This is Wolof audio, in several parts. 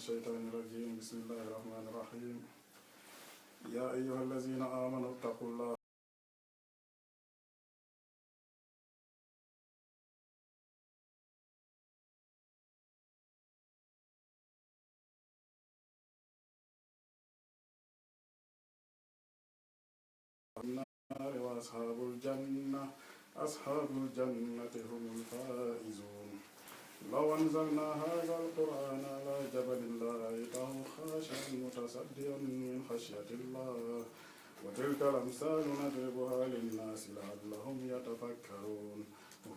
الشيطان الرجيم بسم الله الرحمن الرحيم يا أيها الذين آمنوا اتقوا الله النار وأصحاب الجنة هم الفائزون لو أنزلنا هذا القرآن على جبل لرأيته خاشعا متصدعا من خشية الله وتلك الأمثال نضربها للناس لعلهم يتفكرون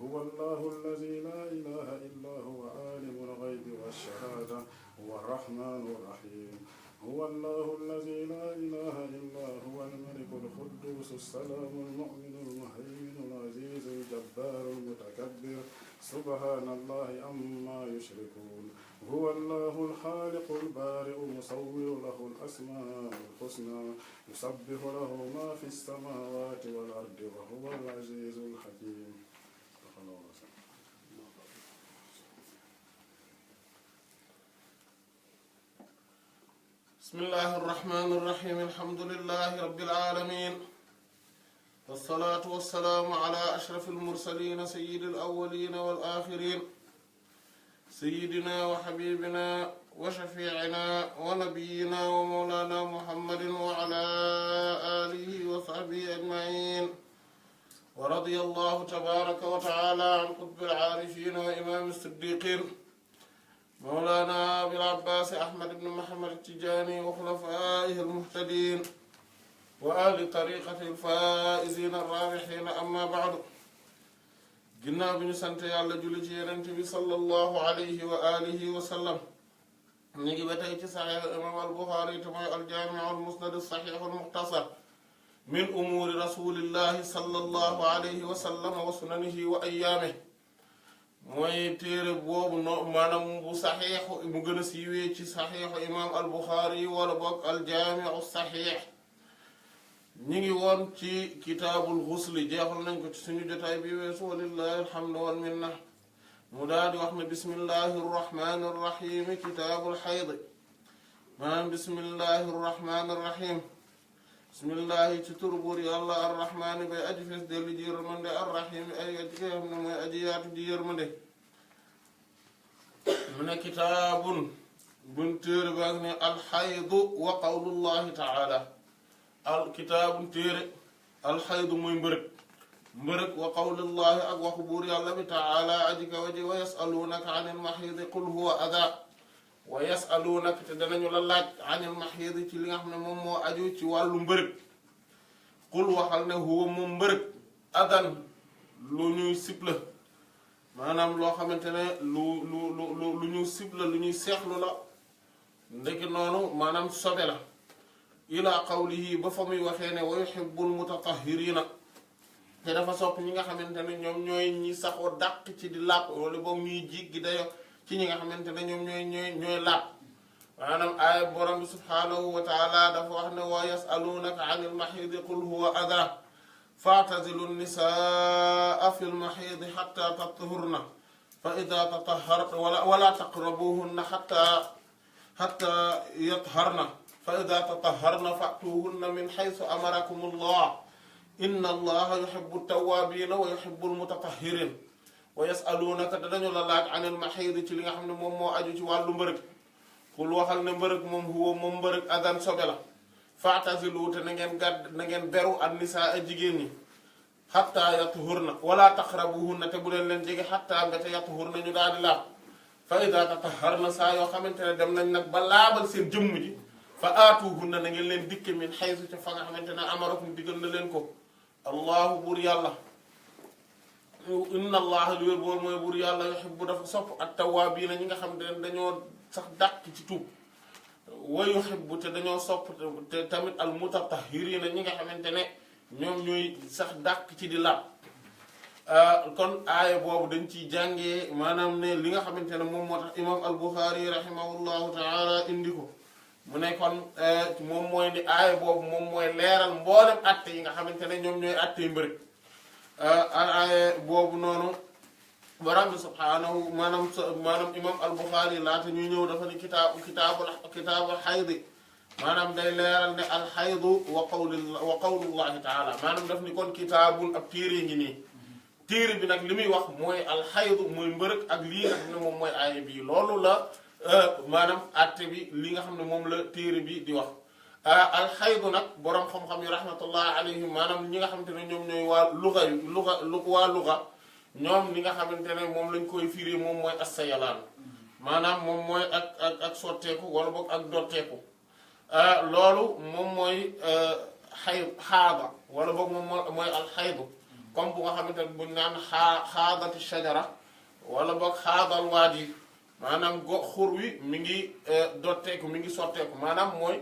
هو الله الذي لا إله إلا هو عالم الغيب والشهادة هو الرحمن الرحيم هو الله الذي لا إله إلا هو الملك القدوس السلام المؤمن المهيمن العزيز الجبار المتكبر سبحان الله عما يشركون هو الله الخالق البارئ المصور له الأسماء الحسنى يسبح له ما في السماوات والأرض وهو العزيز الحكيم. بسم الله الرحمن الرحيم الحمد لله رب العالمين والصلاة والسلام على أشرف المرسلين سيد الأولين والآخرين سيدنا وحبيبنا وشفيعنا ونبينا ومولانا محمد وعلى آله وصحبه أجمعين ورضي الله تبارك وتعالى عن قطب العارفين وإمام الصديقين مولانا أبي العباس أحمد بن محمد التجاني وخلفائه المهتدين وآل طريقة الفائزين الرابحين أما بعد ginnaaw bi ñu sant yàlla julli ci Yonent bi sallallahu alayhi wa alihi wa sallam ñu ngi ba tey ci saxiix imam al-Buxaari te mooy al-jaami' al-musnad as-saxiix al-muxtasar min umuuri rasulillahi sallallahu alayhi wa sallam wa sunanihi wa ayyaamihi mooy téere boobu maanaam bu saxiixu mu gën a siiwee ci saxiixu imam al-Buxaari wala bokk al-jaami' as-saxiix ñi ngi woon ci kitaabul xusli jeexal nañ ko ci suñu jotaay bi weesu walillahi alhamdu wal minna mu daal di wax ne bismillahi irrahmani irrahim kitaabul xayd maanaam bismillahi irrahmani irrahim bismillahi ci tur buur yàlla arrahmaani bay aji fees dellu ji yërmande arrahim ay aji nga xam ne mooy aji yaatu ji yërmande mu ne kitaabun bun téere baag ne alxaydu wa qawlullahi taala al kitaabun téere alxaydu muy mbërëg wa qawlullahi ak waxu buur yàlla bi taala aji kawa ji wa yasaluunaka anil maxiidi qul huwa adaa wa yasaluunaka te danañu la laaj anil maxiidi ci li nga xam ne moom moo aju ci wàllu mbërëg qul waxal ne huwa moom mbërëg adan lu ñuy sibla maanaam loo xamante ne lu ñuy sibla lu ñuy seexlu la ndeki noonu maanaam sobe la ila qawlihi ba fa muy waxee ne wa yuhibbul mutatahhirina te dafa sopp ñi nga xamante ne ñoom ñooy ñi saxoo dàq ci di làpp wala boobu ñuy jiggi dayo ci ñi nga xamante ne ñoom ñooy làpp maanaam aaya borom bi subhaanahu wa taala dafa wax ne wa yasalunaka anil mahidi qul huwa adha fa'tazilu nisaa fil mahidi hatta tatahharna fa idha tatahharna wala taqrabuhunna hatta yatahharna fa idha tatahharna fa'tuhunna min haythu amarakum allah inna allaha yuhibbu at-tawwabina wa yuhibbu al-mutatahhirin wa yasalunaka dañu la laaj anil mahidi ci li nga xam ne moom moo aju ci wàllu mbërëg xul waxal ne mbërëg moom huwa moom mbërëg adan sobe la fa'tazilu te na ngeen beru an-nisaa jigéen ñi hatta yatuhurna wala taqrabuhunna te bu leen jege hatta mbete yatuhurna ñu daal di laab fa idha tatahharna saa yoo xamante ne dem nañ nag ba laabal seen jëmm ji fa aatuhunna na ngeen leen dikke min haythu ca fa nga xamante ne amarakum digal na leen ko allahu buur yàlla inna allaha li wér boor mooy buur yàlla yuhibbu dafa sopp at-tawwaabiina ñi nga xam ne dañoo sax dàq ci tuub wa yuhibbu te dañoo sopp te tamit al-mutatahhiriina ñi nga xamante ne ñoom ñooy sax dàq ci di laab kon aaya boobu dañ ciy jàngee maanaam ne li nga xamante ne moom moo tax imam al-Bukhari rahimahullahu taala indi ko mu ne kon moom mooy ni aaya boobu moom mooy leeral mboolem atte yi nga xamante ne ñoom ñooy attey mbërëg aaya boobu noonu borom bi subhaanahu maanaam imam al-Bukhari laata ñuy ñëw dafa ni kitaabul xaydi maanaam day leeral ne alxaydu wa qawlullahi taala maanaam daf ni kon kitaabun ab téere ngi nii téere bi nag li muy wax mooy alxaydu mooy mbërëg ak lii nga xam ne moom mooy aaya bii loolu la maanaam atte bi li nga xam ne moom la téere bi di wax alxaydu nag boroom xam-xam yi rahmatullahi alayhim maanaam ñi nga xamante ne ñoom ñooy waa luga ñoom li nga xamante ne moom lañ koy firi moom mooy assayalaan maanaam moom mooy ak sotteeku wala boog ak dotteeku loolu moom mooy xaada wala boog moom mooy alxaydu comme bu nga xamante ne buñ naan xaadati shajara wala boog xaadal waadi maanaam xur wi mi ngi dotteeku mi ngi sotteeku maanaam mooy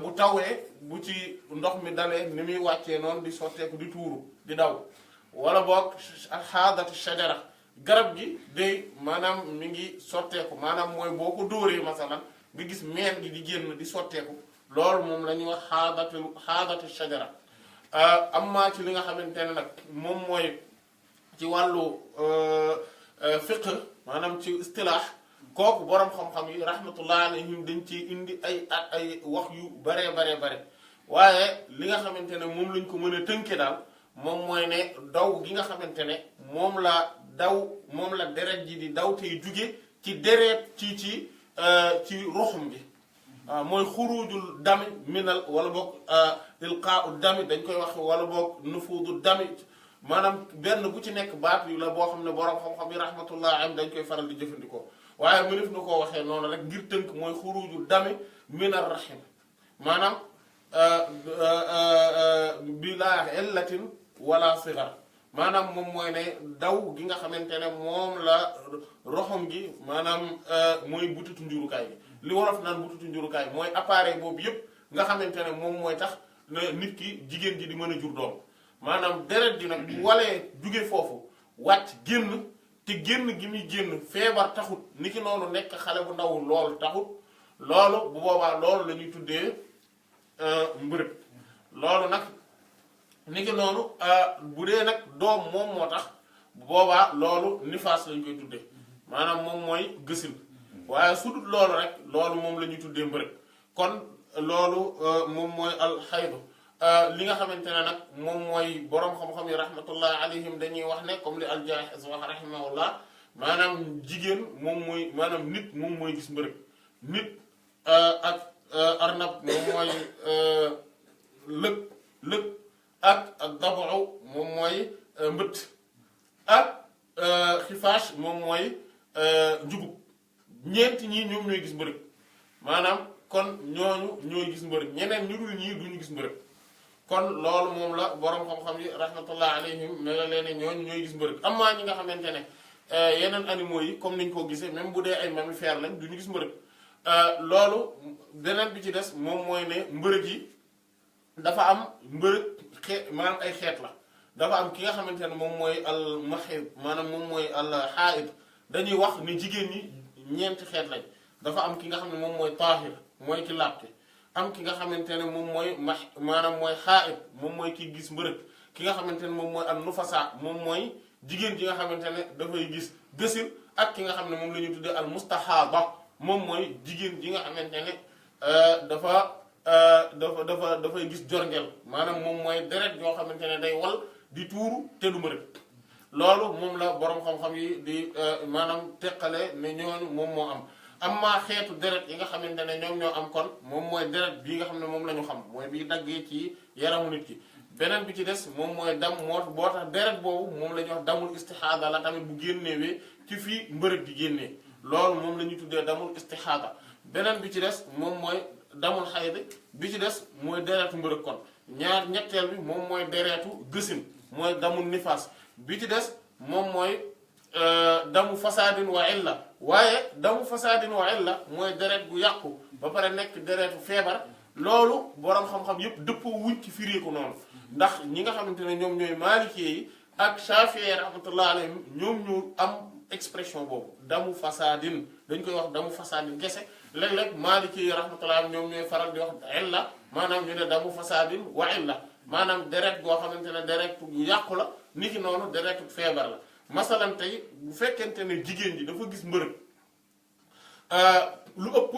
bu tawee bu ci ndox mi dalee ni muy wàccee noonu di sotteeku di tuuru di daw wala boog xaadati shajara garab gi day maanaam mi ngi sotteeku maanaam mooy boo ko dóoree masalan nga gis meen gi di génn di sotteeku loolu moom la ñuy wax xaadati shajara amma ci li nga xamante ne nag moom mooy ci wàllu fiqh maanaam ci istilaax kooku boroom xam-xam yi rahmatullah alayhim dañ ci indi ay wax yu bare waaye li nga xamante ne moom lañ ko mën a tënke daal moom mooy ne daw gi nga xamante ne moom la deret ji di daw tey juge ci deret ci ruxum bi mooy xurujul dami minal wala boog ilqaau dami dañ koy wax wala boog nufuudu dami maanaam benn bu ci nekk baat yu la boo xam ne boroom xam-xam yi rahmatullah am dañ koy faral di jëfandikoo waaye mënef na koo waxee noonu rek ngir tënk mooy xurujul dami minal rahim maanaam bilaa illatin wala sigar maanaam moom mooy ne daw gi nga xamante ne moom la roxom gi maanaam mooy butitu njurukaay bi li wolof naan butitu njurukaay mooy appareil boobu yépp nga xamante ne moom mooy tax nit ki jigéen ji di mën a jur doom maanaam deret ji nag bu walee jóge foofu wàcc génn te génn gi muy génn feebar taxut ni ki noonu nekk xale bu ndaw loolu taxut loolu bu boobaa loolu la ñuy tuddee mbërëg loolu nag ni ki noonu bu dee nag doom moom moo tax bu boobaa loolu nifaas lañ koy tuddee maanaam moom mooy gësin waaye su dul loolu rek loolu moom la ñuy tuddee mbërëg kon loolu moom mooy alxaydu li nga xamante ne nag moom mooy boroom xam-xam yi rahmatullah alayhim dañuy wax ne comme li al-Jaahiz wax rahimahullah maanaam jigéen moom mooy maanaam nit moom mooy gis mbërëg nit ak arnab moom mooy lëg ak dabu moom mooy mbët ak xifaas moom mooy njugub ñeenti ñii ñoom ñooy gis mbërëg maanaam kon ñooñu ñooy gis mbërëg ñeneen ñu dul ñii duñu gis mbërëg kon loolu moom la boroom xam-xam yi rahmatullah alayhim ne la leen ñooñu ñooy gis mbërëg amaa ñi nga xamante ne yeneen animaux yi comme niñ ko gisee même bu dee ay mammifères lañ duñu gis mbërëg loolu beneen bi ci des moom mooy ne mbërëg yi dafa am mbërëg maanaam ay xeet la dafa am ki nga xamante ne moom mooy al mahid maanaam moom mooy al haid dañuy wax ne jigéen ñi ñeenti xeet lañ dafa am ki nga xam ne moom mooy taahir mooy ki laabte am ki nga xamante ne moom mooy maanaam mooy haid moom mooy ki gis mbërëg ki nga xamante ne moom mooy al nufasa moom mooy jigéen ji nga xamante ne dafay gis gësin ak ki nga xam ne moom la ñuy tuddee al mustahaba moom mooy jigéen ji nga xamante ne dafay gis jorngel maanaam moom mooy deret yoo xamante ne day wal di tuuru te du mbërëg loolu moom la boroom xam-xam yi di maanaam teqale ne ñooñu moom moo am amma xeetu deret yi nga xamante ne ñoom ñoo am kon moom mooy deret bii nga xam ne moom la ñu xam mooy bii daggee ci yaramu nit ki beneen bi ci des moom mooy dam boo tax deret boobu moom la ñuy wax damul istixaada la tamit bu génnewee ci fii mbërëg di génnee loolu moom la ñuy tuddee damul istixaada beneen bi ci des moom mooy damul xaydi bi ci des mooy deretu mbërëg kon ñetteel bi moom mooy deretu gësin mooy damul nifaas bi ci des moom mooy damu fasaadin wa illa waaye damu fasaadin wa illa mooy deret gu yàqu ba pare nekk deretu feebar loolu boroom xam-xam yépp dëppoo wuñ ci firee ko noonu ndax ñi nga xamante ne ñoom ñooy maalikee yi ak shafi'i rahmatullah alayhim ñoom ñu am expression boobu damu fasaadin dañ koy wax damu fasaadin kese léeg-léeg maalikee yi rahmatullah ñoom ñooy faral di wax illa maanaam ñu ne damu fasaadin wa illa maanaam deret goo xamante ne deret gu yàqu la niki noonu deretu feebar la masalan tey bu fekkente ne jigéen ji dafa gis mbërëg lu ëpp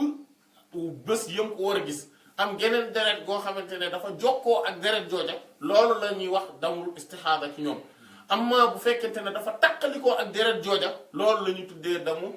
bés yëm ko war a gis am geneen deret goo xamante ne dafa jokkoo ak deret jooja loolu la ñuy wax damul istixaada ci ñoom amma bu fekkente ne dafa takkalikoo ak deret jooja loolu la ñuy tuddee damu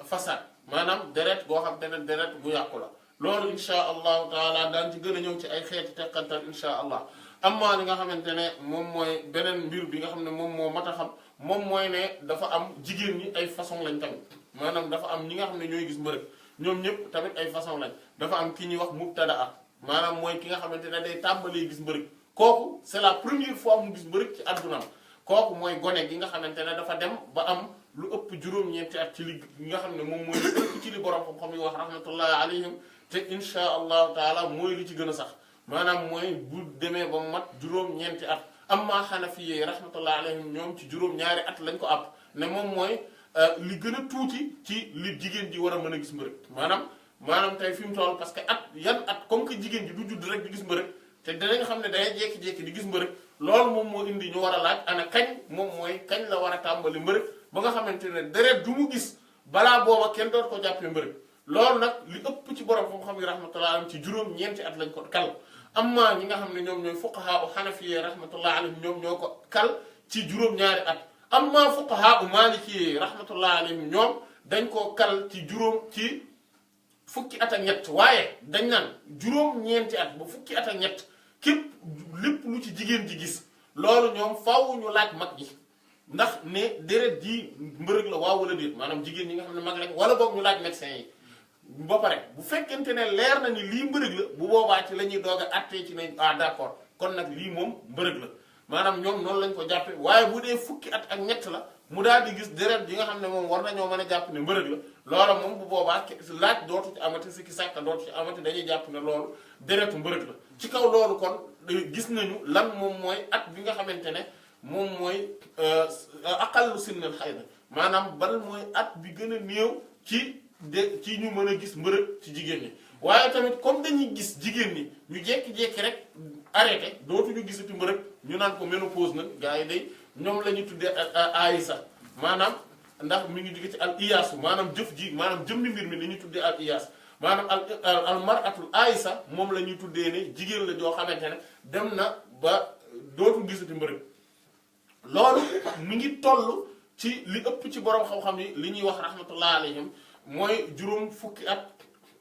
fasaad maanaam deret goo xamante ne deret bu yàqu la loolu insha allahu taala daan ci gën a ñëw ci ay xeeti teqantal insha allah amma li nga xamante ne moom mooy beneen mbir bi nga xam ne moom moo mat a xam moom mooy ne dafa am jigéen ñi ay façon lañ tamit maanaam dafa am ñi nga xam ne ñooy gis mbërëg ñoom ñëpp tamit ay façon lañ dafa am ki ñuy wax mubtadaa maanaam mooy ki nga xamante ne day tàmbalee gis mbërëg kooku c'est la première fois mu gis mbërëg ci addunaam kooku mooy gone gi nga xamante ne dafa dem ba am lu ëpp juróom-ñeenti at ci li nga xam ne moom mooy lu ëpp ci li borom xam-xam yi wax rahmatullahi alayhim te insha allahu taala mooy li ci gën a sax maanaam mooy bu demee ba mat juróom-ñeenti at amma xanafiyee rahmatullahi alayhim ñoom ci juróom-ñaari at lañ ko àpp ne moom mooy li gën a tuuti ci li jigéen ji war a mën a gis mbërëg maanaam tey fi mu toll parce que at comme que jigéen ji du judd rek di gis mbërëg te danañ xam ne day jékki-jékki di gis mbërëg loolu moom moo indi ñu war a laaj ana kañ la war a tàmbali mbërëg ba nga xamante ne deret du mu gis balaa booba kenn doot ko jàppee mbërëg loolu nag li ëpp ci borom xam-xam yi rahmatullah alayhim ci juróom-ñeenti at lañ ko kal amma ñi nga xam ne ñoom ñooy fuqaha u xanafiyee rahmatullah alayhim ñoom ñoo ko kal ci juróom-ñaari at amma fuqaha u maalikiyee rahmatullah alayhim ñoom dañ koo kal ci fukki at ak ñett waaye dañ naan juróom-ñeenti at ba fukki at ak ñett képp lépp lu ci jigéen ji gis loolu ñoom faaw ñu laaj mag ji ndax ne deret ji mbërëg la waaw wala déet maanaam jigéen ñi nga xam ne mag lañ wala boog ñu laaj médecin yi ba pare bu fekkente ne leer na ni lii mbërëg la bu boobaa ci la ñuy doog a attee ci ne d'accord kon nag lii moom mbërëg la maanaam ñoom noonu lañ ko jàppe waaye bu dee fukki at ak ñett la mu daal di gis deret ji nga xam ne moom war nañoo mën a jàpp ne mbërëg la loola moom bu boobaa laaj dootu ci amati sikki sàkka dootu ci amati dañuy jàpp ne loolu deretu mbërëg la ci kaw loolu kon gis nañu lan moom mooy at bi nga xamante ne moom mooy aqallu sinnal xayda maanaam bal mooy at bi gën a néew ci ñu mën a gis mbërëg ci jigéen ñi waaye tamit comme dañuy gis jigéen ñi ñu jékki-jékki rek arrêté dootuñu gisati mbërëg ñu naan ko ménopause nag gars yi day ñoom la ñuy tuddee aïsa maanaam ndax mi ngi jóge ci al iyaasu maanaam jëf ji maanaam jëmmi mbir mi la ñuy tuddee al iyaas maanaam al maratul aïsa moom la ñuy tuddee ne jigéen la joo xamante ne dem na ba dootu gisati mbërëg loolu mi ngi toll ci li ëpp ci borom xam-xam yi li ñuy wax rahmatullah alayhim mooy juróom fukki at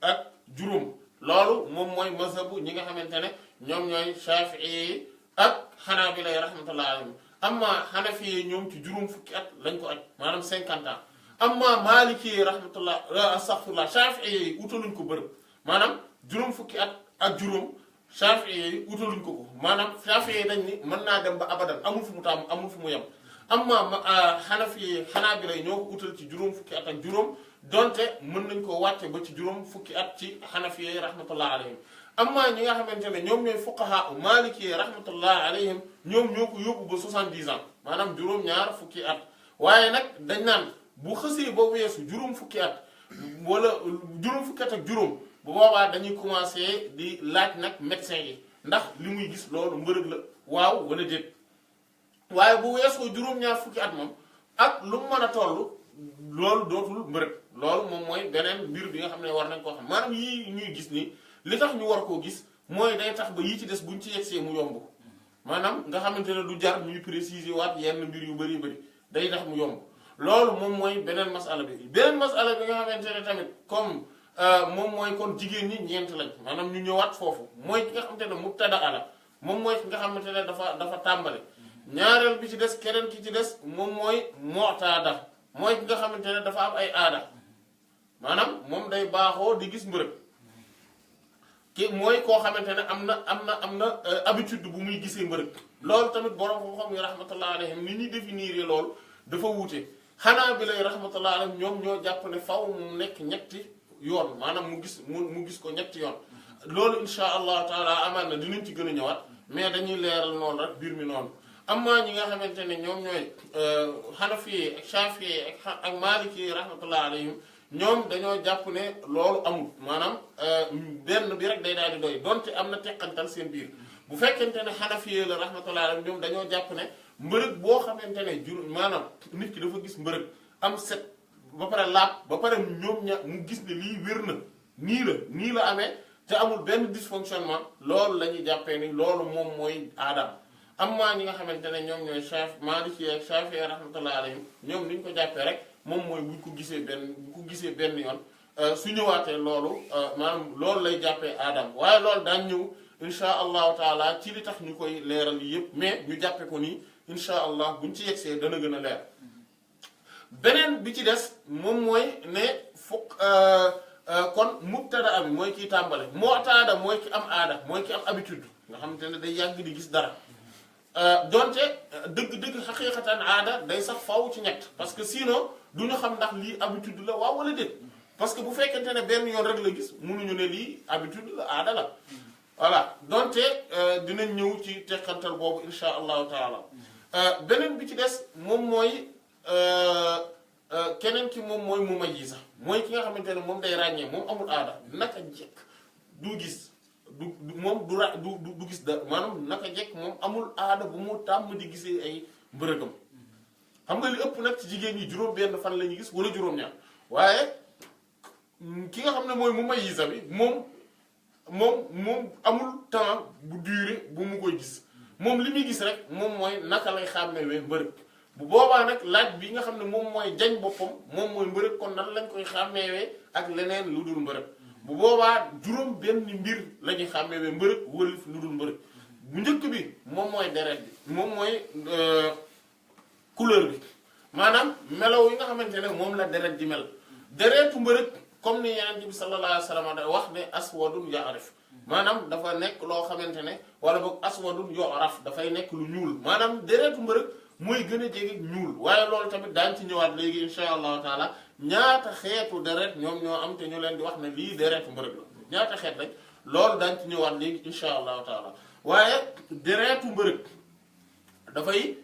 ak juróom loolu moom mooy mazhabu ñi nga xamante ne ñoom ñooy shafii ak xanaabila rahmatullah alayhim amma xanafi yi ñoom ci juróom fukki at lañ ko aj maanaam 50 ans amma maliki rahmatullah astaghfirullah shafii yi utaluñ ko bërëb maanaam juróom fukki at ak juróom shafii yi utaluñ ko maanaam shafii yi dañ ni mën naa dem ba abadan amul fu mu tàmm amul fu mu yem amma xanafi yi xanaabila yi ñoo ko utal ci juróom fukki at ak juróom donte mën nañ ko wàcce ba ci juróom fukki at ci xanafi yi rahmatullah alayhim amma ñi nga xamante ne ñoom ñooy fuqaha u maliki rahmatullah alayhim ñoom ñoo ko yóbbu ba 70 ans maanaam juróom-ñaar fukki at waaye nag dañ naan bu xësee ba weesu juróom fukki at wala juróom fukki at ak juróom bu boobaa dañuy commencé di laaj nag médecin yi ndax li muy gis loolu mbërëg la waaw wala déet waaye bu weesoo juróom-ñaar fukki at moom ak lu mu mën a toll loolu dootul mbërëg loolu moom mooy beneen mbir bi nga xam ne war nañ koo xam maanaam yii ñuy gis ni li tax ñu war koo gis mooy day tax ba yii ci des buñ ci yegsee mu yomb maanaam nga xamante ne du jar ñuy préciser waat yenn mbir yu bari day tax mu yomb loolu moom mooy beneen masala bi nga xamante ne tamit comme moom mooy kon jigéen ñi ñeent lañ maanaam ñu ñëwaat foofu mooy ki nga xamante ne mubtada ala moom mooy ki nga xamante ne dafa tàmbale ñaareel bi ci des keneen ki ci des moom mooy mu'tada mooy ki nga xamante ne dafa am ay aada maanaam moom day baaxoo di gis mbërëg ki mooy koo xamante ne am na habitude bu muy gisee mbërëg loolu tamit borom xam-xam yi rahmatullah alayhim ni ñuy définir loolu dafa wuute xanaa bi lay rahmatullah alayhim ñoom ñoo jàpp ne faw mu nekk ñetti yoon maanaam mu gis ko ñetti yoon loolu insha allah taala amaan na dinañ ci gën a ñëwaat mais dañuy leeral noonu rek biir mi noonu amma ñi nga xamante ne ñoom ñooy xanafi ak shafi ak maliki rahmatullah alayhim ñoom dañoo jàpp ne loolu amul maanaam benn bi rek day daal di doy donte am na teqantal seen biir bu fekkente ne xanafi la rahmatullah alayhim ñoom dañoo jàpp ne mbërëg boo xamante ne maanaam nit ki dafa gis mbërëg am set ba pare laab ba pare ñoom ña mu gis ne lii wér na nii la amee te amul benn dysfonctionnement loolu la ñuy jàppee ni loolu moom mooy aadam amma ñi nga xamante ne ñoom ñooy Maliki ak Shafi'i rahmatullahi alayhim ñoom ni ñu ko jàppee rek moom mooy bu ko gisee benn yoon su ñëwaatee loolu maanaam loolu lay jàppee aadam waaye loolu daañ ñëw insha allahu taala ci li tax ñu koy leeral yépp mais ñu jàppe ko nii insha allah buñ ci yegsee dana gën a leer beneen bi ci des moom mooy ne fukk kon mubtada bi mooy kiy tàmbale mu'tada mooy ki am aada mooy ki am habitude nga xamante ne day yàgg di gis dara donte dëgg-dëgg xaqiiqatan aada day sax faw ci ñett parce que sinon du ñu xam ndax lii habitude la waaw wala déet parce que bu fekkente ne benn yoon rek la gis mënuñu ne lii habitude la aada la voilà donte dinañ ñëw ci teqantal boobu insha allahu taala beneen bi ci des moom mooy keneen ki moom mooy mumayyiza mooy ki nga xamante ne moom day ràññee moom amul aada naka jekk du gis moom du gis da maanaam naka jekk moom amul aada bu mu tàmm di gisee ay mbërëgam xam nga li ëpp nag ci jigéen ñi juróom-benn fan la ñuy gis wala juróom-ñaar waaye ki nga xam ne mooy mumayyiza bi moom amul temps bu durée bu mu koy gis moom li muy gis rek moom mooy naka lay xàmmewee mbërëg bu boobaa nag laaj bi nga xam ne moom mooy jañ boppam moom mooy mbërëg kon nan lañ koy xàmmewee ak leneen lu dul mbërëg bu boobaa juróom benn mbir la ñuy xàmmewee mbërëg wërif lu dul mbërëg bu njëkk bi moom mooy deret bi moom mooy couleur bi maanaam melaw yi nga xamante ne moom la deret di mel deretu mbërëg comme ni Yonent bi sallallahu alayhi wa sallam wax ne aswadun ya'rif maanaam dafa nekk loo xamante ne wala boog aswadun yu'raf dafay nekk lu ñuul maanaam deretu mbërëg mooy gën a jege ñuul waaye loolu tamit daañu ci ñëwaat léegi insha allahu taala ñaata xeetu deret ñoom ñoo am te ñu leen di wax ne lii deretu mbërëg la ñaata xeet rek loolu daañu ci ñëwaat léegi insha allahu taala waaye deretu mbërëg dafay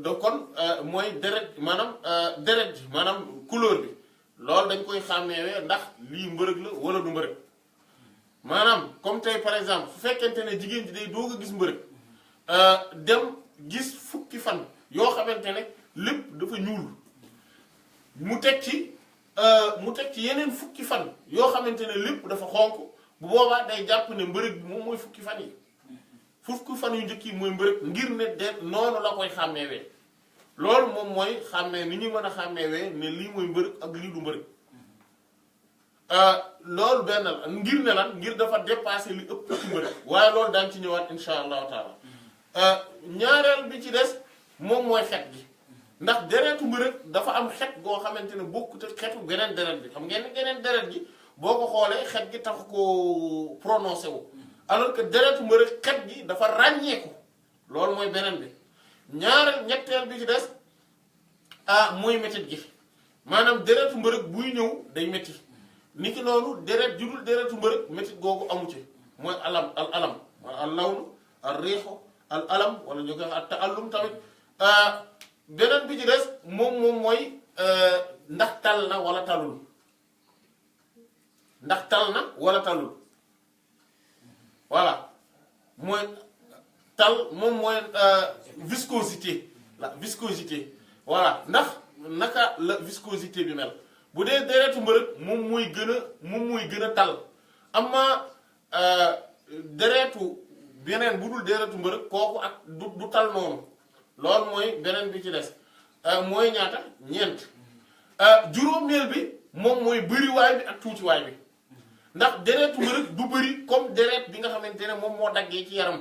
da kon mooy deret maanaam deret ji maanaam couleur bi loolu dañ koy xàmmeewee ndax lii mbërëg la wala du mbërëg maanaam comme tey par exemple su fekkente ne jigéen ji day doog a gis mbërëg dem gis fukki fan yoo xamante ne lépp dafa ñuul mu teg ci yeneen fukki fan yoo xamante ne lépp dafa xonk bu boobaa day jàpp ne mbërëg bi moom mooy fukki fan yi fukki fan yu njëkk yi mooy mbërëg ngir ne de noonu la koy xàmmeewee loolu moom mooy xàmmee ni ñu mën a xàmmeewee ne lii mooy mbërëg ak lii du mbërëg loolu benn la ngir ne lan ngir dafa dépassé li ëpp ci mbërëg waaye loolu daañu ci ñëwaat insha allahu taala ñaareel bi ci des moom mooy xet gi ndax deretu mbërëg dafa am xet goo xamante ne bokkut ak xetu beneen deret bi xam ngeen ne geneen deret gi boo ko xoolee xet gi tax ko prononcé wu alors que deretu mbërëg xet gi dafa ràññeeku loolu mooy beneen bi ñetteel bi ci des mooy métit gi maanaam deretu mbërëg buy ñëw day métti ni ki noonu deret judul deretu mbërëg métit googu amu ci mooy al alam al lawnu al riixu al alam wala ñu koy wax at ta'allum tamit beneen bi ci des moom mooy ndax tal na wala talul ndax tal na wala talul voilà mooy tal moom mooy viscosité la viscosité voilà ndax naka la viscosité bi mel bu dee deretu mbërëg moom mooy gën a tal amma deretu beneen bu dul deretu mbërëg kooku ak du tal noonu loolu mooy beneen bi ci des mooy ñaata ñeent juróomeel bi moom mooy bëriwaay bi ak tuutiwaay bi ndax deretu mbërëg du bëri comme deret bi nga xamante ne moom moo daggee ci yaram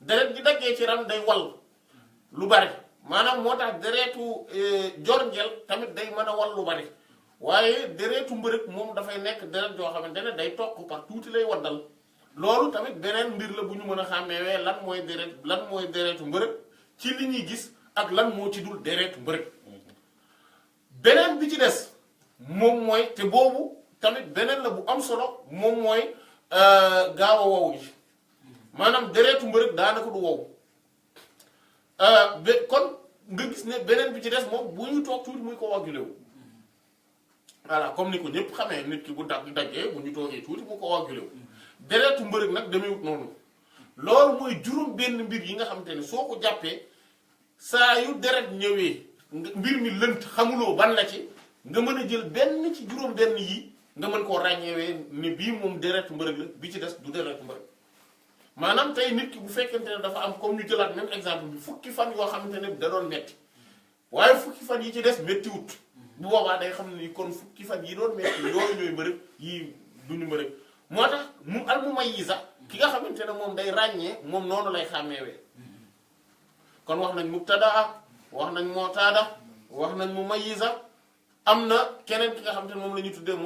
deret bi daggee ci yaram day wal lu bari maanaam moo tax deretu jorngel tamit day mën a wal lu bari waaye deretu mbërëg moom dafay nekk deret yoo xamante ne day toq par tuuti lay waddal loolu tamit beneen mbir la bu ñu mën a xàmmeewee lan mooy deretu mbërëg ci li ñuy gis ak lan moo ci dul deretu mbërëg beneen bi ci des moom mooy te boobu tamit beneen la bu am solo moom mooy gaaw a wow ji maanaam deretu mbërëg daanaka du wow kon nga gis ne beneen bi ci des moom bu ñu toog tuuti muy ko waggulewu voilà comme ni ko ñëpp xamee nit ki bu daggee bu ñu toogee tuuti mu ko waggulewu deretu mbërëg nag demewut noonu loolu mooy juróom benn mbir yi nga xamante ne soo ko jàppee saa yu deret ñëwee mbir mi lënt xamuloo ban la ci nga mën a jël benn ci juróom benn yi nga mën koo ràññeewee ne bii moom deretu mbërëg la bi ci des du deretu mbërëg maanaam tey nit ki bu fekkente ne dafa am comme ñu jëlaat même exemple bi fukki fan yoo xamante ne da doon metti waaye fukki fan yi ci des metti wut bu boobaa day xam ne ni kon fukki fan yi doon metti yooyu ñooy mbërëg yii duñu mbërëg moo tax mu al mumayyiza ki nga xamante ne moom day ràññee moom noonu lay xàmmeewee kon wax nañ mubtadaa wax nañ mootaada wax nañ mumayyiza am na keneen ki nga xamante ne moom la ñuy tuddee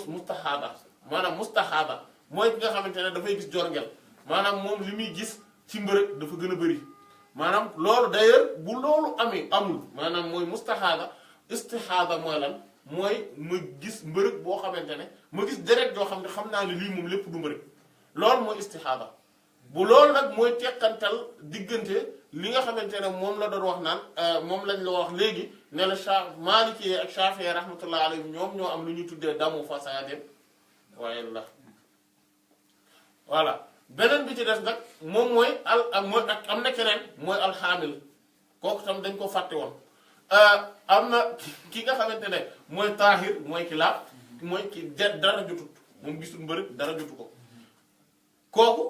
mustahaada maanaam mustahaada mooy ki nga xamante ne dafay gis jorngel maanaam moom li muy gis ci mbërëg dafa gën a bëri maanaam loolu d'ailleurs bu loolu amul maanaam mooy mustahaada istihaada mooy lan mooy ma gis mbërëg boo xamante ne ma gis deret joo xam ne xam naa ne lii moom lépp du mbërëg loolu mooy istihaada bu loolu nag mooy teqantal diggante li nga xamante ne moom la doon wax naan moom lañ la wax léegi ne la Maliki ak Shafi'i rahmatullah alayhim ñoom ñoo am lu ñuy tuddee damu fasaadin waaye la voilà beneen bi ci des nag moom mooy mooy ak am na keneen mooy alxaamil kooku tam dañ ko fàtte woon am na ki nga xamante ne mooy taahir mooy ki laab mooy ki dara jotut moom gisul mbërëg dara jotu ko kooku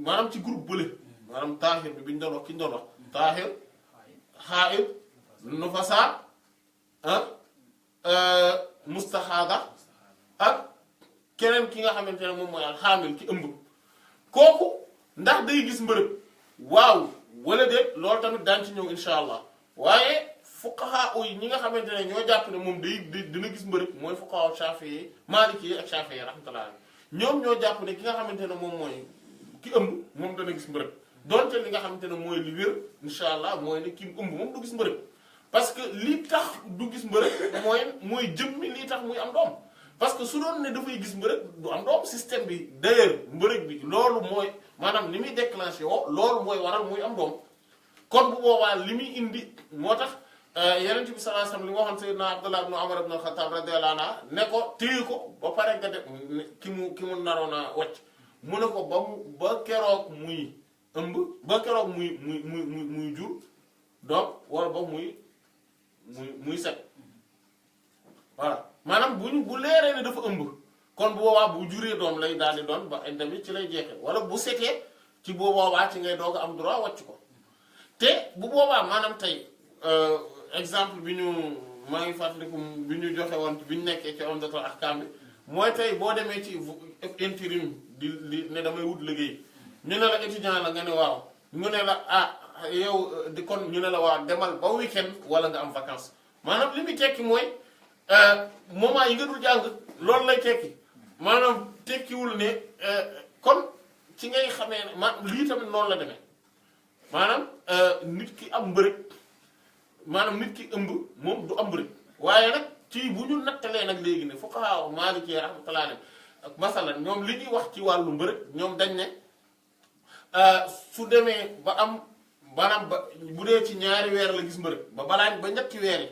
maanaam ci groupe bële maanaam taahir bi ñu doon wax ki ñu doon wax taahir xaa'id nufasa mustahaada ak keneen ki nga xamante ne moom mooy alxaamil ki ëmb kooku ndax day gis mbërëg waaw wala déet loolu tamit daan ci ñëw insha allah waaye fuqaha yi ñi nga xamante ne ñoo jàpp ne moom dina gis mbërëg mooy fuqaha Shafi'i Maliki yi ak Shafi'i rahmatullah ñoom ñoo jàpp ne ki nga xamante ne moom mooy ki ëmb moom dana gis mbërëg donte li nga xamante ne mooy li wér insha allah mooy ne ki ëmb moom du gis mbërëg parce que li tax du gis mbërëg mooy jëmmi lii tax muy am doom parce que su doon ne dafay gis mbërëg du am doom système bi d'ailleurs mbërëg bi loolu mooy maanaam ni muy déclenché woo loolu mooy waral muy am doom kon bu boobaa li muy indi moo tax Yonent bi sallallahu alayhi wasallam li nga waxoon Sayyidina Abdullah ibn Umar ibn al-Khattab radiyallahu anhu ne ko téye ko ba pare nga def ki mu naroon a wàcc mu ne ko ba keroog muy ëmb ba keroog muy jur doom wala ba muy set voilà maanaam bu leeree ne dafa ëmb kon bu boobaa bu juree doom lay daal di doon ba tamit ci lay jeexee wala bu setee ci bu boobaa ci ngay doog a am droit wàcc ko te bu boobaa maanaam tey exemple bi ñu maa ngi fàttaliku bi ñu joxe woon bi ñu nekkee ci Umdatul Ahkam bi mooy tey boo demee ci intérim di ne damay wut liggéey ñu ne la étudiant la nga ne waaw ñu ne la yow di kon ñu ne la waaw demal ba week-end wala nga am vacances maanaam li muy tekki mooy moment yi nga dul jàng loolu lay tekki maanaam tekkiwul ne kon ci ngay xamee ne lii tamit noonu la demee maanaam nit ki am mbërëg maanaam nit ki ëmb moom du am mbërëg waaye nag ci bu ñu nattalee nag léegi ne fuqaha Maliki rahmatullah ak masalan ñoom li ñuy wax ci wàllu mbërëg ñoom dañ ne su demee ba am maanaam ba bu dee ci ñaari weer la gis mbërëg ba ñetti weer yi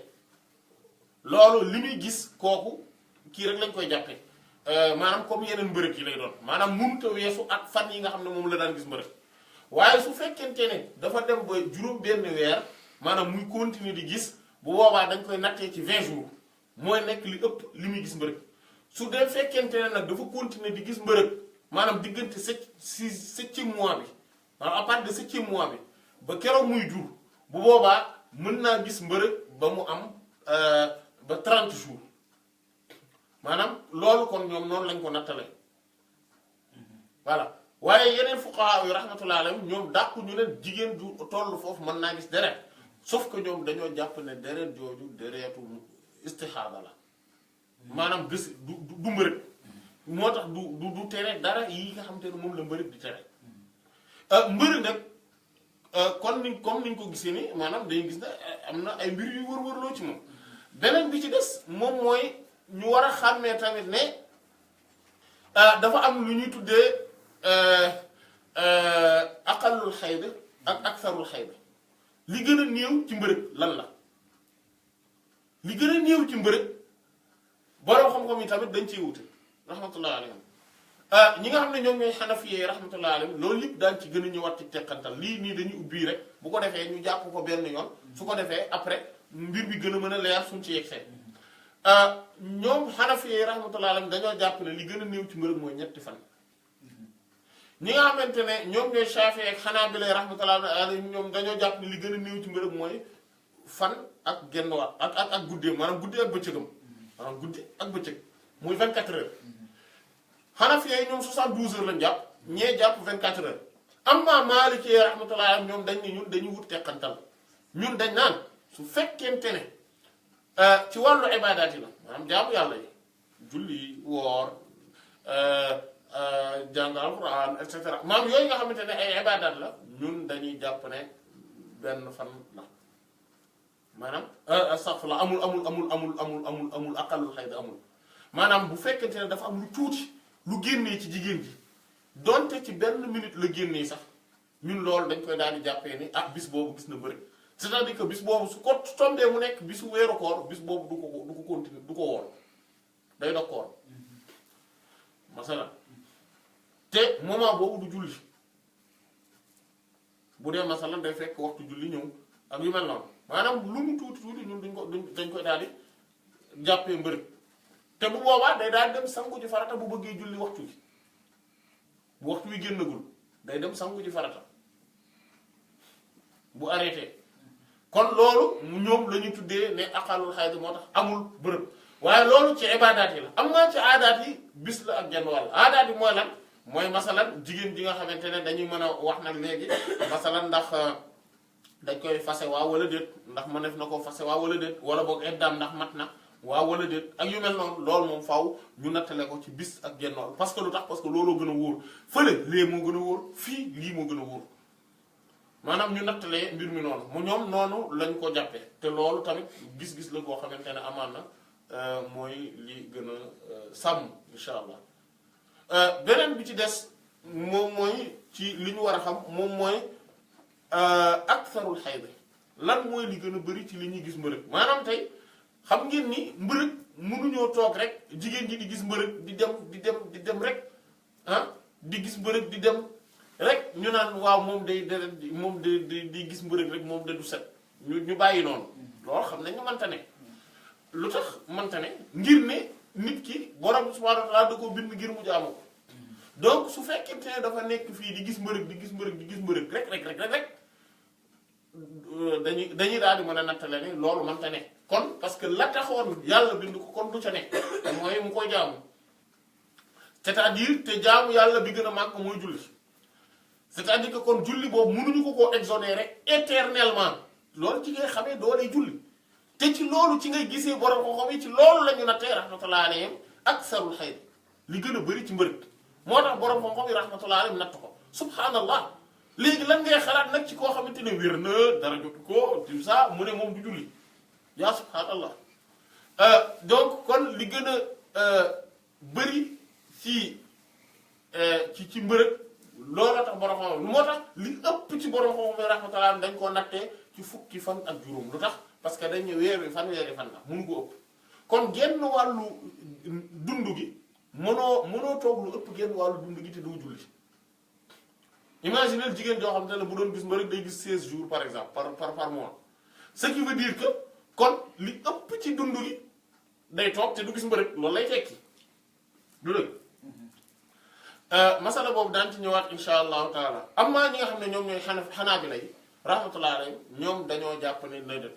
loolu li muy gis kooku kii rek lañ koy jàppee maanaam comme yeneen mbërëg yi lay doon maanaam mënut a weesu ak fan yi nga xam ne moom la daan gis mbërëg waaye su fekkente ne dafa dem ba juróom benn weer maanaam muy continuer di gis bu boobaa dañ koy nattee ci 20 jours mooy nekk li ëpp li muy gis mbërëg su dee fekkente ne nag dafa continuer di gis mbërëg maanaam diggante septième mois bi maanaam à partir de 7e mois bi ba keroog muy jur bu boobaa mën naa gis mbërëg ba mu am ba 30 jours maanaam loolu kon ñoom noonu lañ ko nattale voilà waaye yeneen fuqaha yu rahmatullah alayhim ñoom dàqu ñu leen jigéen du toll foofu mën naa gis deret sauf que ñoom dañoo jàpp ne deret jooju deretu istixaada la maanaam gis du mbërëg moo tax du tere dara yi nga xam te ne moom la mbërëg di tere mbërëg nag comme niñ ko gisee ni maanaam dañuy gis ne am na ay mbir yu wër-wërloo ci moom beneen bi ci des moom mooy ñu war a xàmmee tamit ne dafa am lu ñuy tuddee aqallul xayd ak aksarul xayd li gën a néew ci mbërëg lan la li gën a néew ci mbërëg borom xam-xam yi tamit dañ ciy wute rahmatullah alayhim ñi nga xam ne ñoom ñooy xanafiyee rahmatullahi alayhim loolu yëpp daan ci gën a ñëwaat ci teqantal lii nii dañuy ubbi rek bu ko defee ñu jàpp ko benn yoon su ko defee après mbir bi gën a mën a leer suñ ci yegsee ñoom xanafiyee rahmatullahi alayhim dañoo jàpp ne li gën a néew ci mbërëg mooy ñetti fan ñi nga xamante ne ñoom ñooy Shaafi'i ak Hanaabila rahmatullahi alayhim ñoom dañoo jàpp ne li gën a néew ci mbërëg mooy fan ak genn waat ak guddee maanaam guddee ak bëccëgam maanaam guddi ak bëccëg muy 24 heures Hanafiya yi ñoom 72 heures lañ jàpp ñee jàpp 24 heures amma Maliki rahmatullahi ñoom dañ ne ñun dañuy wut teqantal ñun dañ naan su fekkente ne ci wàllu ibaadaat yi la maanaam jaamu yàlla yi julli woor jàng alquran et cetera maam yooyu nga xamante ne ay ibaadaat la ñun dañuy jàpp ne benn fan la maanaam astaghfirullah amul aqallul hayd amul maanaam bu fekkente ne dafa am lu tuuti lu génnee ci jigéen ji donte ci benn minute la génnee sax ñun loolu dañ koy daal di jàppee ni ah bis boobu gis na bëri c'est-à-dire que bis boobu su ko tombee mu nekk bisu weeru koor bis boobu du ko continuer du ko woor day dog koor masalan te moment boobu du julli bu dee masalan day fekk waxtu julli ñëw ak yu mel noonu maanaam lu mu tuuti ñun dañ koy daal di jàppee mbërëg te bu boobaa day daal dem sangu ci farata bu bëggee julli waxtu bi bu waxtu wi génnagul day dem sangu ci farata bu arrêté kon loolu ñoom la ñu tuddee ne aqalul xayd moo tax amul bërëb waaye loolu ci ibaadaat yi la am naa ci aadaat yi bis la ak genn wàll aadaat yi mooy lan mooy masalan jigéen ji nga xamante ne dañuy mën a wax nag léegi masalan ndax dañ koy fase waa wala déet ndax mëneef na ko fase waa wala déet wala boog eddaam ndax mat na waa wala déet ak yu mel noonu loolu moom faaw ñu nattale ko ci bis ak genn wàll parce que lu tax parce que looloo gën a wóor fële lee moo gën a wóor fii lii moo gën a wóor maanaam ñu nattalee mbir mi noonu mu ñoom noonu lañ ko jàppee te loolu tamit gis-gis la koo xamante ne amaan na mooy li gën a sàmm incha allah beneen bi ci des moom mooy ci li ñu war a xam moom mooy aktharul xayd lan mooy li gën a bëri ci li ñuy gis mbërëg maanaam tey xam ngeen ni mbërëg mënuñoo toog rek jigéen ji di gis mbërëg di dem rek ah di gis mbërëg di dem rek ñu naan waaw moom day gis mbërëg rek moom de du set ñu bàyyi noonu loolu xam nañ nga mënta ne lu tax mënta ne ngir ne nit ki borom subhanahu wa ta'ala da ko bind ngir mu jaamu ko donc su fekkente ne dafa nekk fii di gis mbërëg rek dañuy daal di mën a nattale ne loolu mënta ne kon parce que la taxoon yàlla bind ko kon du ca ne mooy mu koy jaamu c'est-à-dire te jaamu yàlla bi gën a màgg mooy julli c'est-à-dire que kon julli boobu mënuñu ko koo exonérer éternellement loolu ci ngay xamee doolee julli te ci loolu ci ngay gisee borom ko xam yi ci loolu la ñu nattee rahmatullahi alayhim aksarul xayd li gën a bëri ci mbërëg moo tax borom xam-xam yi rahmatullahi alayhim natt ko subhanallah léegi lan ngay xalaat nag ci koo xamante ne wér na dara jotu ko tout ça mu ne moom du julli yaa subhanallah donc kon li gën a bëri ci mbërëg looloo tax borom xam moo tax li ëpp ci borom xam rahmatullah dañ koo nattee ci fukki fan ak juróom lu tax parce que dañ ne weer wi fanweeri fan la mënu ko ëpp kon genn wàllu dund gi mënoo toog lu ëpp genn wàllu dund gi te doo julli imaginez jigéen joo xam ne bu doon gis mbërëg day gis 16 jours par exemple par mois ce qui veut dire que kon li ëpp ci dund gi day toog te du gis mbërëg loolu lay tekki du dëgg masala boobu daan ci ñëwaat insha allahu taala am na ñi nga xam ne ñoom ñooy xanaabila yi rahmatullahi alayhim ñoom dañoo jàpp ne lay def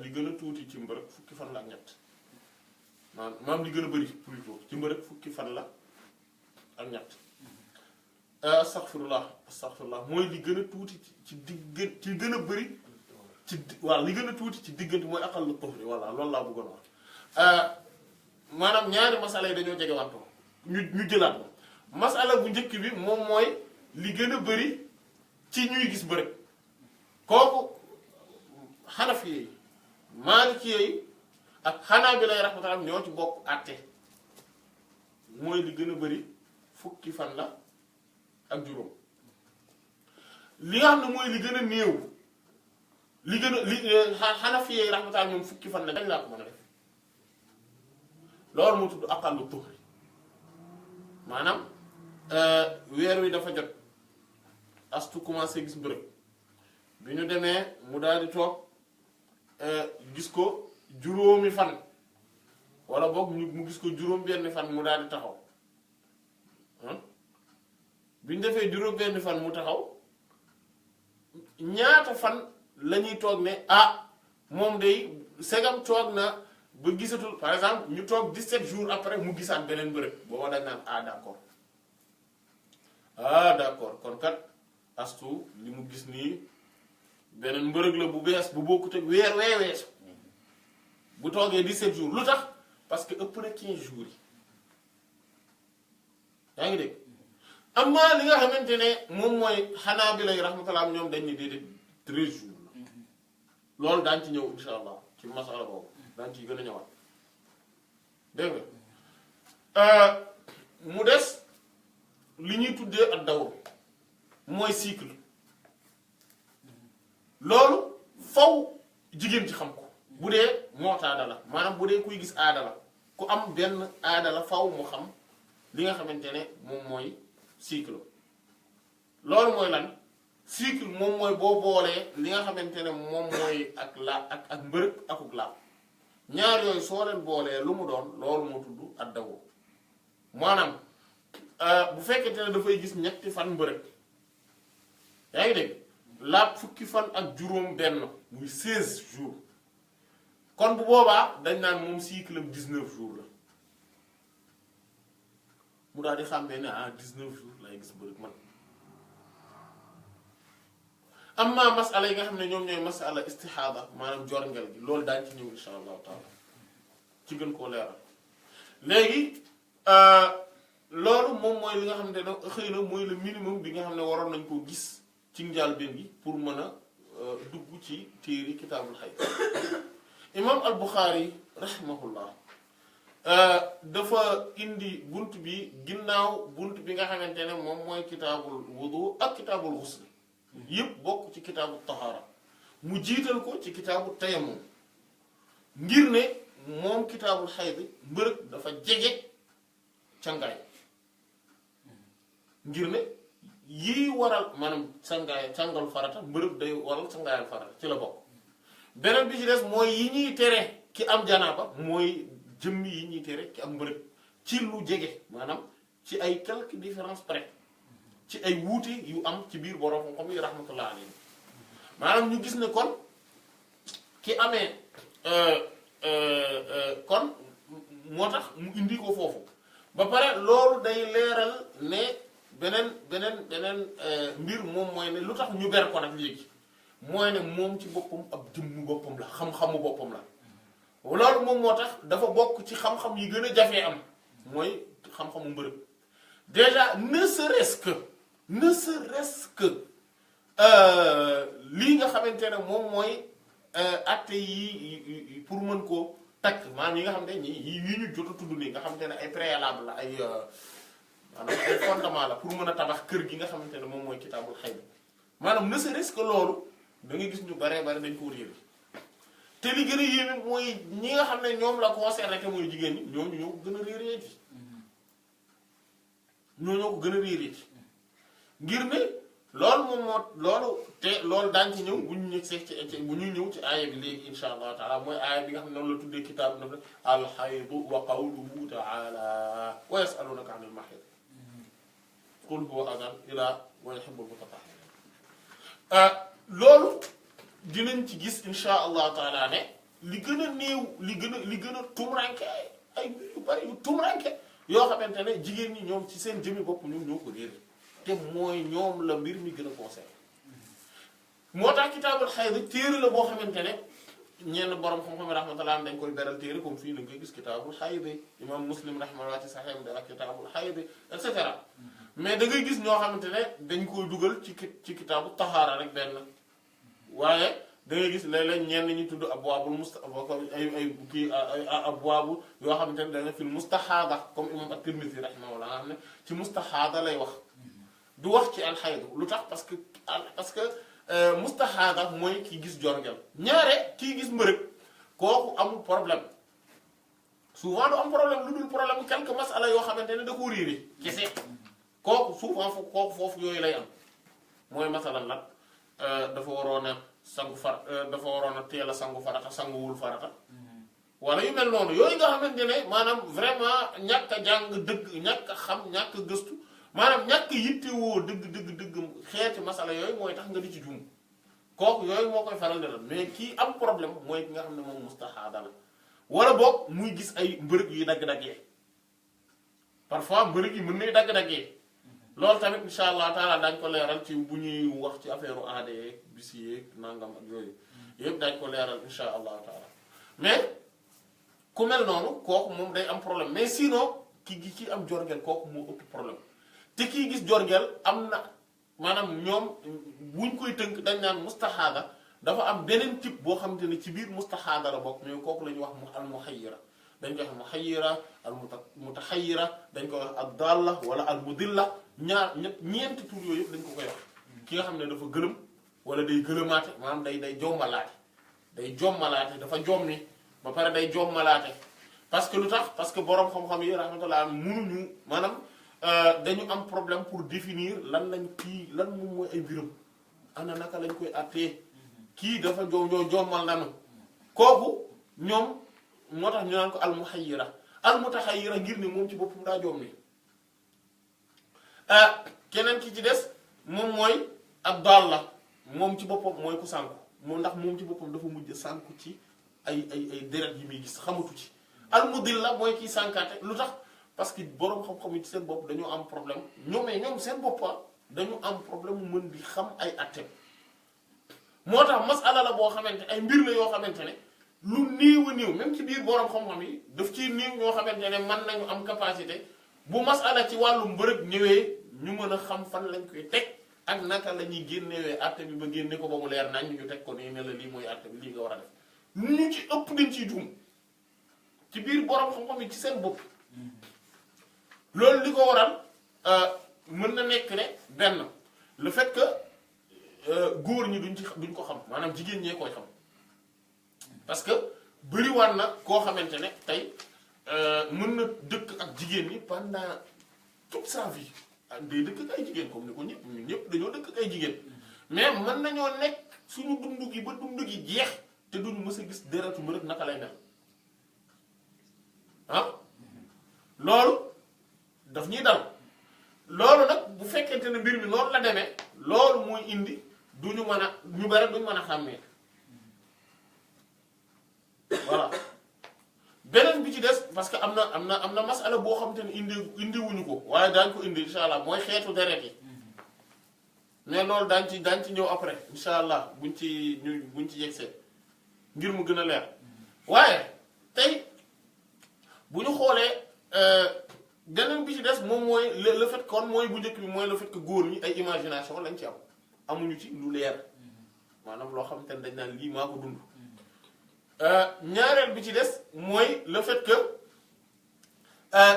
li gën a tuuti ci mbërëg fukki fan la ak ñett maanaam li gën a bëri plutôt ci mbërëg fukki fan la ak ñett astaghfirullah mooy li gën a tuuti ci gën a bëri waaw li gën a tuuti ci diggante mooy aqallu tuhri voilà loolu laa bëggoon wax maanaam ñaari masala yi dañoo jege wantoo ñu jëlaat ko masala bu njëkk bi moom mooy li gën a bëri ci ñuy gis mbërëg kooku xanafi yi maaliki yi ak xanaabila rahmatullah ñoo ci bokk àtte mooy li gën a bëri fukki fan la ak juróom li nga xam ne mooy li gën a néew li gën a xanafi yi rahmatullah ñoom fukki fan la dañ laa ko mën a def loolu moo tudd aqallu tuhri maanaam weer wi dafa jot astu commencé gis mbërëg bi ñu demee mu daal di toog gis ko juróomi fan wala boog mu gis ko juróom benn fan mu daal di taxaw bi ñu defee juróom benn fan mu taxaw ñaata fan la ñuy toog ne ah moom day segam toog na ba gisatul par exemple ñu toog 17 jours après mu gisaat beneen mbërëg booba dañ naan d'accord kon kat astu li mu gis nii beneen mbërëg la bu bees bu bokkut ak weer weesu bu toogee 17 jours lu tax parce que ëpp na 15 jours yi yaa ngi dégg amma li nga xamante ne moom mooy xanaa bi lay rahmatullah ñoom dañ ni déedéet 13 jours la loolu daañ ci ñëw insha allah ci masala boobu daañ ci gën a ñëwaat dégg nga mu des li ñuy tuddee ak dawr mooy cycle loolu faw jigéen ci xam ko bu dee mootaada la maanaam bu dee kuy gis aada la ku am benn aada la faw mu xam li nga xamante ne moom mooy cycle loolu mooy lan cycle moom mooy boo boolee li nga xamante ne moom mooy ak la ak mbërëg akuk laab ñaar yooyu soo leen boolee lu mu doon loolu moo tudd ak dawo maanaam bu fekkente ne dafay gis ñetti fan mbërëg yaa ngi dégg laab fukki fan ak juróom benn muy 16 jours kon bu boobaa dañ naan moom cycle am 19 jours la mu daal di xàmmee ne 19 jours lay gis mbërëg man amma masala yi nga xam ne ñoom ñooy masala istixaada maanaam jorngel gi loolu daañu ci ñëw insha allahu taala ci gën koo leeral léegi loolu moom mooy li nga xam ne xëy na mooy le minimum bi nga xam ne waroon nañ koo gis ci njàlbéen gi pour mën a dugg ci téeri kitaabul xayd imam al Buxaari rahimahullah dafa indi bunt bi ginnaaw bunt bi nga xamante ne moom mooy kitaabul wudu ak kitaabul xusl yëpp bokk ci kitaabu tahaara mu jiital ko ci kitaabu tayammum ngir ne moom kitaabul xayd mbërëg dafa jege cangaay ngir ne yii waral maanaam cangal farata mbërëg day waral cangaayal farata ci la bokk beneen bi ci des mooy yi ñuy tere ki am janaaba mooy jëmmi yi ñuy tere ki am mbërëg ci lu jege maanaam ci ay quelques différences près ci ay wuute yu am ci biir borom xam yi rahmatullah alayhi maanaam ñu gis ne kon ki amee kon moo tax mu indi ko foofu ba pare loolu day leeral ne beneen mbir moom mooy ne lu tax ñu ber ko nag léegi mooy ne moom ci boppam ab jëmmu boppam la xam-xamu boppam la loolu moom moo tax dafa bokk ci xam-xam yi gën a jafee am mooy xam-xamu mbërëg déjà ne serait-ce que lii nga xamante ne moom mooy acte yi pour mën koo takk maanaam yi nga xamante ne yi ñu jot a tudd nii nga xamante ne ay préalable la ay maanaam ay fondement la pour mën a tabax kër gi nga xamante ne moom mooy kitaabul xayd maanaam ne serait-ce que loolu da ngay gis ñu baree bari dañ ko réer te li gën a yéeme mooy ñi nga xam ne ñoom la concerné te mooy jigéen ñi ñoom ñoo ko gën a réeréeti ñoo ko gën a réeréeti ngir ne loolu moom moo loolu te loolu daañ ci ñëw bu ñu ñëw ci bu ñuy ñëw ci aaya bi léegi insha allah taala mooy aaya bi nga xam ne noonu la tuddee kitaab na alxaydu wa qawluhu taala wa yasalunaka anil mahid qul huwa adan ila wa yuhibbul mutatahhirin loolu dinañ ci gis insha allah taala ne li gën a néew li gën a tumranke ay yu bari yu tumranke yoo xamante ne jigéen ñi ñoom ci seen jëmmi bopp ñoom ñoo ko réer te mooy ñoom la mbir mi gën a concerné moo tax kitaabul xayd téere la boo xamante ne ñenn borom xam-xam rahmatullah dañ koy beral téere comme fii nañ koy gis kitaabul xayd imam muslim rahmatullah ci saxeem da ak kitaabul xayd et cetera mais da ngay gis ñoo xamante ne dañ koy dugal ci kitaabu tahaara rek benn waaye da ngay gis léeg-léeg ñenn ñi tudd abwaabul abwaabu yoo xamante ne dana fil mustahaada comme imam at-Tirmidhi rahimahullah nga xam ne ci mustahaada lay wax du wax ci alxaydu lu tax parce que mustahaada mooy ki gis jorngel ñaare kii gis mbërëg kooku amul problème souvent du am problème lu dul problème quelques masala yoo xamante ne da ko réere kese kooku souvent kooku foofu yooyu lay am mooy masalan nag dafa waroon a sangu dafa waroon a teel a sangu farata sanguwul farata wala yu mel noonu yooyu nga xamante ne maanaam vraiment ñàkk a jàng dëgg ñàkk a xam ñàkk a gëstu maanaam ñàkk yittewoo dëgg xeeti masala yooyu mooy tax nga di ci juum kooku yooyu moo koy faral di dal mais kii am problème mooy ki nga xam ne moom mustahaada la wala boog muy gis ay mbërëg yu dagg-daggee parfois mbërëg yi mën nay dagg-daggee loolu tamit insha allah taala dañ ko leeral ci bu ñuy wax ci affaire u aada yeeg bisi yeeg nangam ak yooyu yëpp dañ ko leeral insha allah taala mais ku mel noonu kooku moom day am problème mais sinon ki am jorgeel kooku moo ëpp problème te kii gis jorgeel am na maanaam ñoom buñ koy tënk dañ naan mustahaada dafa am beneen type boo xamante ne ci biir mustahaada la bokk mais kooku la ñuy wax al muhayyira dañ koy wax muhayyira al mutahayyira dañ koy wax ad dalla wala al mudilla ñeenti tur yooyu yëpp dañ ko koy wax ki nga xam ne dafa gëlëm wala day gëlëmaate maanaam day jommalaate dafa jommi ba pare day jommalaate parce que lu tax parce que boroom xam-xam yi rahmatullah munuñu maanaam dañu am problème pour définir lan moom mooy ay mbiram ana naka lañ koy attee kii dafa ñoo jommal nanu kooku ñoom moo tax ñu naan ko al muhayyira al mutahayyira ngir ne moom ci boppam daa jommi keneen ki ci des moom mooy ab daal la moom ci boppam mooy ku sànku moom ndax moom ci boppam dafa mujj sànku ci ay deret yi muy gis xamatu ci al mudilla mooy kiy sànkaate lu tax parce que boroom xam-xam yi ci seen bopp dañoo am problème ñoom seen boppa dañu am problème mu mën di xam ay attem moo tax masala la boo xamante ay mbir la yoo xamante ne lu néew a néew même ci biir boroom xam-xam yi daf ciy néew ñoo xamante ne mën nañu am capacité bu masala ci wàllu mbërëg ñëwee ñu mën a xam fan lañ koy teg ak naka la ñuy génnewee atte bi ba génne ko ba mu leer nañ ñu teg ko nii ne la lii mooy atte bi lii nga war a def ñu ci ëpp dañ ciy juum ci biir boroom xam-xam yi ci seen bopp loolu li ko waral mën na nekk ne benn le fait que góor ñi duñ ko xam maanaam jigéen ñee koy xam parce que bëriwaan na koo xamante ne tey mën na dëkk ak jigéen ñi pendant toute sa vie day dëkk ak ay jigéen comme ni ko ñëpp dañoo dëkk ak ay jigéen mais mën nañoo nekk suñu dund gi ba dund gi jeex te duñu mës a gis deretu mbërëg naka lay mel loolu daf ñuy dal loolu nag bu fekkente ne mbir mi noonu la demee loolu mooy indi duñu mën a ñu bari duñu mën a xàmmee voilà beneen bi ci des parce que am na masala boo xamante ne indi wuñu ko waaye daañ ko indi insha allah mooy xeetu deret yi mais loolu daañ ci ñëw après insha allah buñ ci yegsee ngir mu gën a leer waaye tey bu ñu xoolee beneen bi ci des moom mooy le fait kon mooy bu njëkk bi mooy le fait que góor ñi ay imagination lañ ci am amuñu ci lu leer maanaam loo xamante ne dañ naan lii maa ko dund ñaareel bi ci des mooy le fait que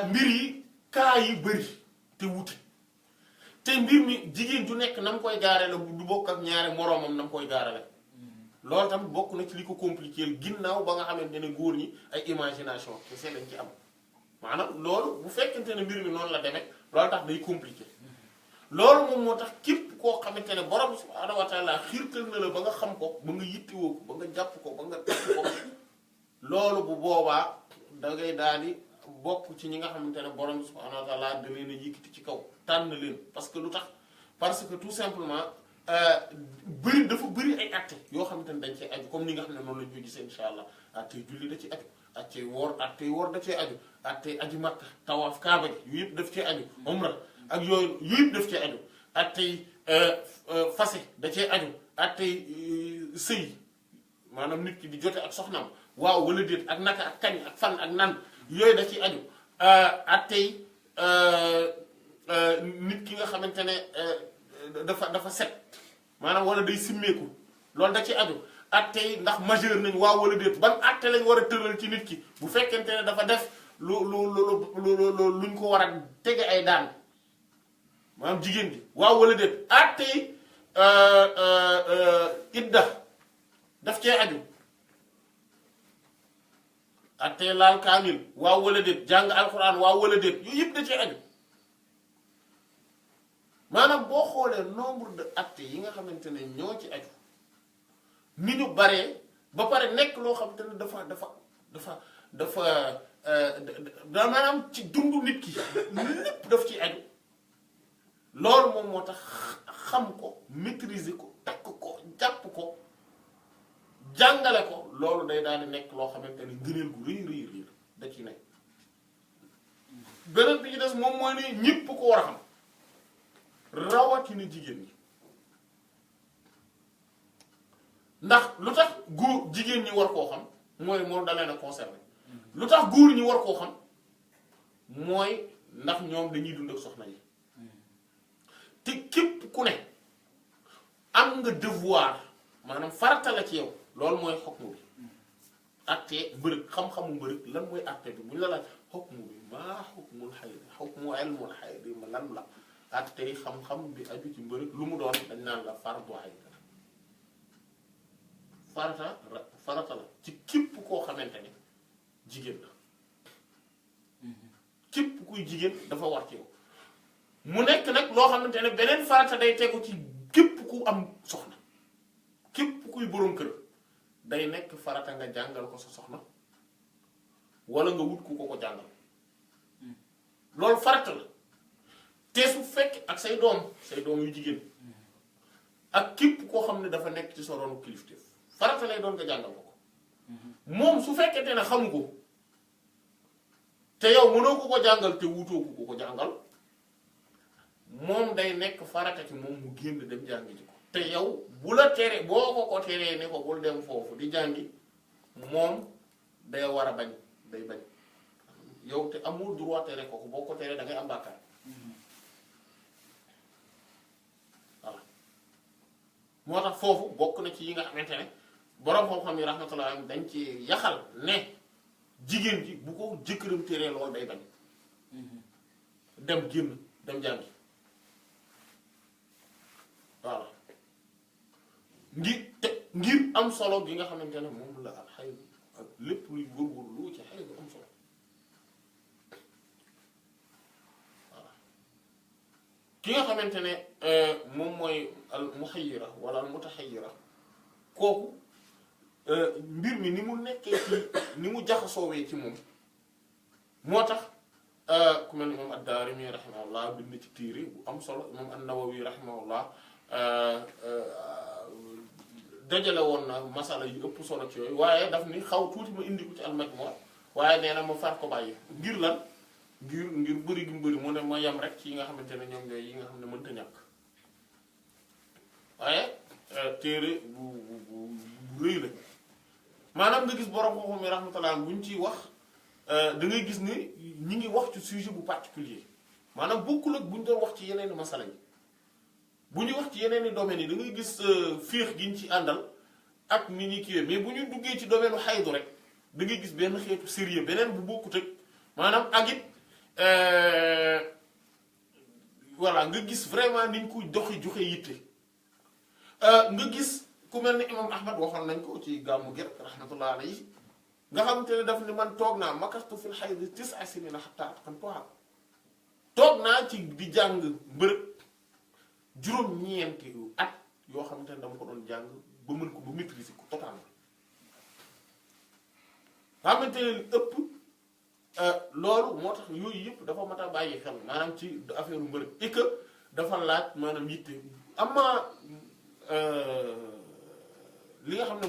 mbir yi cas yi bëri te wuute te mbir mi jigéen ju nekk na mu koy gaarale du bokk ak ñaari moroomam na mu koy gaarale loolu tamit bokk na ci li ko compliqué ginnaaw ba nga xamante ne góor ñi ay imagination kese lañ ci am maanaam loolu bu fekkente ne mbir mi noonu la demee loolu tax day compliqué loolu moom moo tax képp koo xamante ne borom subhaanahu wa taala xiirtal na la ba nga xam ko ba nga yittewoo ko ba nga jàpp ko ba nga takk ko loolu bu boobaa dangay daal di bokk ci ñi nga xamante ne borom subhaanahu wa taala da leen a yëkkati ci kaw tànn leen parce que lu tax parce que tout simplement dafa bëri ay acte yoo xamante ne dañ cee aju comme ni nga xam ne noonu lañ koy gisee insha allah attey julli da ci aju attey woor da cee aju attey aji makka tawaaf kaaba gi yu yëpp daf cee aju umra ak yooyu yëpp daf cee aju attey fase da cee aju attey sëy maanaam nit ki di jote ak soxnaam waaw wala déet ak naka ak kañ ak fan ak nan yooyu da ciy aju attey nit ki nga xamante ne dafa set maanaam wala day simmeeku loolu da ci aju attey ndax majeur nañ waaw wala déet ban atte lañ war a tëral ci nit ki bu fekkente ne dafa def luñ ko war a tege ay daan maanaam jigéen gi waaw wala déet attey idda daf cee aju attey laal kaamil waaw wala déet jàng alxuraan waaw wala déet yooyu yëpp da cee aju maanaam boo xoolee nombre de actes yi nga xamante ne ñoo ci aju ni ñu baree ba pare nekk loo xamante ne dafa maanaam ci dundu nit ki lépp daf ci aju loolu moom moo tax xam ko maîtriser ko takk ko jàpp ko jàngale ko loolu day daal di nekk loo xamante ne ngëneel gu rëy da ci nekk beneen bi ci des moom mooy ni ñépp ko war a xam rawatina jigéen ñi ndax lu tax góor jigéen ñi war koo xam mooy moom da leen a concerné lu tax góor ñi war koo xam mooy ndax ñoom dañuy dund ak soxna yi te képp ku ne am nga devoir maanaam farata la ci yow loolu mooy xokmu bi atte mbërëg xam-xamu mbërëg lan mooy atte bi bu ñu la laaj xokmu bi maa xokmul xayd xokmu ilmul xayd ma lan la atte xam-xam bi aju ci mbërëg lu mu doon dañ naan la fardu ayn farata la ci képp koo xamante ne jigéen la képp kuy jigéen dafa war ci yow mu nekk nag loo xamante ne beneen farata day tegu ci képp ku am soxna képp kuy boroom kër day nekk farata nga jàngal ko sa soxna wala nga wut ku ko jàngal loolu farata la te su fekk ak say doom yu jigéen ak képp koo xam ne dafa nekk ci sa ronu kilifteef farata lay doon nga jàngal ko moom su fekkente ne xamu ko te yow mënoo ko jàngal te wutoo ko jàngal moom day nekk farata ci moom mu génn dem jàngi ji ko te yow bu la tere boo ko teree ne ko bul dem foofu di jàngi moom day war a bañ day bañ yow te amul droit tere ko boo ko teree da ngay am bàkkaar voilà moo tax foofu bokk na ci yi nga xamante ne boroom xam-xam yi rahmatullah dañ ci yaxal ne jigéen ji bu ko jëkkëram teree loolu day bañ dem génn dem jàngi voilà ngir am solo gi nga xamante ne moom la ak xay ak lépp luy góorgóorlu ci xay bu am solo voilà ki nga xamante ne moom mooy al muhayyira wala al mutahayyira kooku mbir mi ni mu nekkee ci ni mu jaxasoowee ci moom moo tax ku mel ni moom ad-Daarimi rahimahullah bind ci téere bu am solo moom an-Nawawi rahimahullah dajale woon na masala yu ëpp solo ci yooyu waaye daf ni xaw tuuti ma indi ko ci al-Majmu' waaye nee na ma far ko bàyyi ngir lan ngir bëri gi mu bëri mu ne ma yem rek ci yi nga xamante ne ñoom ñooy yi nga xam ne mënta ñàkk waaye téere bu rëy la maanaam nga gis borom xam-xam yi rahmatullah buñ ciy wax da ngay gis ni ñi ngi wax ci sujet bu particulier maanaam bokkul ak bu ñu doon wax ci yeneen i masala yi bu ñuy wax ci yeneen i domaines yi da ngay gis féex gi ñu ci àndal ak ni ñuy kiiwee mais bu ñu duggee ci domaine u xaydu rek da ngay gis benn xeetu sérieux beneen bu bokkut ak maanaam ak it voilà nga gis vraiment niñ ko joxe yitte nga gis ku mel ni imam Ahmad waxoon nañ ko ci gàmmu gi rahmatullah alayhi nga xamante ne daf ni man toog naa makastu fil hayd 9 sinina hatta atqantuha toog naa ci di jàng mbërëg juróom-ñeenti at yoo xamante ne dama ko doon jàng ba mën ko ba maîtriser ko totalement nga xamante ne ëpp loolu moo tax yooyu yëpp dafa mat a bàyyi xel maanaam ci affaire mbërëg et que dafa laaj maanaam yitte am li nga xam ne